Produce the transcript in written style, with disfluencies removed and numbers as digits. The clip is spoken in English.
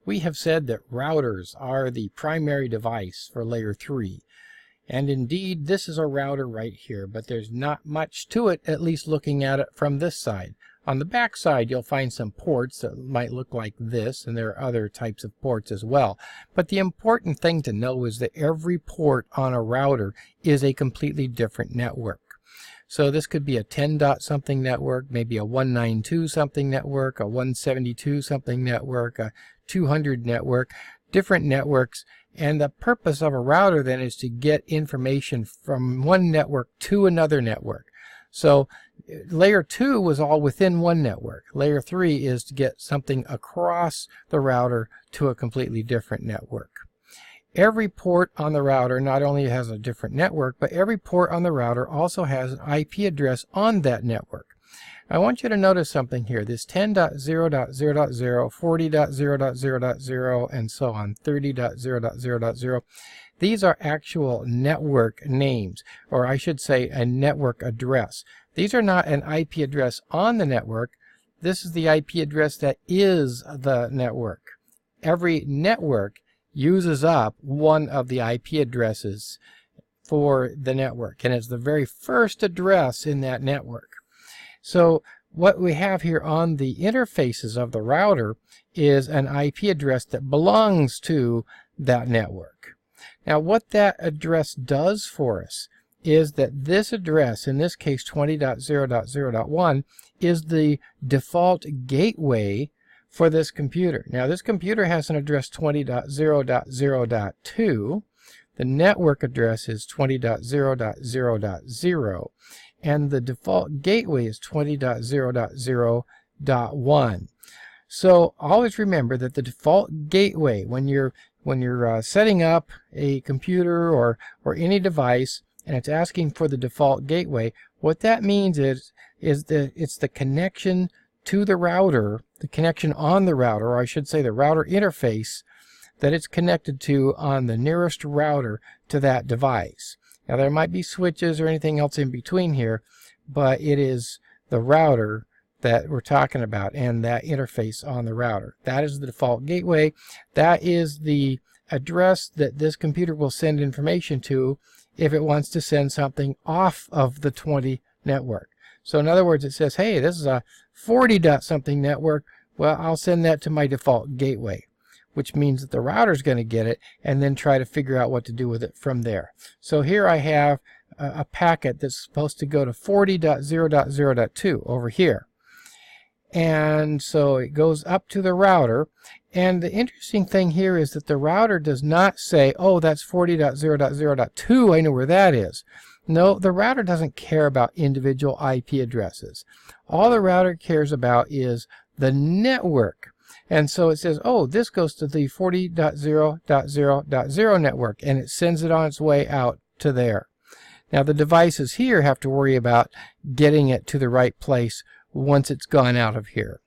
we have said that routers are the primary device for layer 3. And indeed, this is a router right here, but there's not much to it, at least looking at it from this side. On the back side, you'll find some ports that might look like this, and there are other types of ports as well. But the important thing to know is that every port on a router is a completely different network. So this could be a 10 dot something network, maybe a 192 something network, a 172 something network, a 200 network, different networks. And the purpose of a router then is to get information from one network to another network. So layer 2 was all within one network. Layer 3 is to get something across the router to a completely different network. Every port on the router not only has a different network, but every port on the router also has an IP address on that network. I want you to notice something here. This 10.0.0.0, 40.0.0.0, and so on, 30.0.0.0. These are actual network names, or I should say a network address. These are not an IP address on the network. This is the IP address that is the network. Every network uses up one of the IP addresses for the network, and it's the very first address in that network. So what we have here on the interfaces of the router is an IP address that belongs to that network. Now what that address does for us is that this address, in this case 20.0.0.1, is the default gateway for this computer. Now this computer has an address 20.0.0.2. The network address is 20.0.0.0, and the default gateway is 20.0.0.1. So always remember that the default gateway, when you're setting up a computer or any device and it's asking for the default gateway, what that means is that it's the connection to the router, the connection on the router, or I should say the router interface that it's connected to on the nearest router to that device. Now there might be switches or anything else in between here, but it is the router that we're talking about and that interface on the router. That is the default gateway. That is the address that this computer will send information to if it wants to send something off of the 20 network. So in other words, it says, hey, this is a 40 dot something network. Well, I'll send that to my default gateway, which means that the router is going to get it and then try to figure out what to do with it from there. So here I have a packet that's supposed to go to 40.0.0.2 over here. And so it goes up to the router. And the interesting thing here is that the router does not say, oh, that's 40.0.0.2. I know where that is. No, the router doesn't care about individual IP addresses. All the router cares about is the network. And so it says, oh, this goes to the 40.0.0.0 network, and it sends it on its way out to there. Now the devices here have to worry about getting it to the right place once it's gone out of here.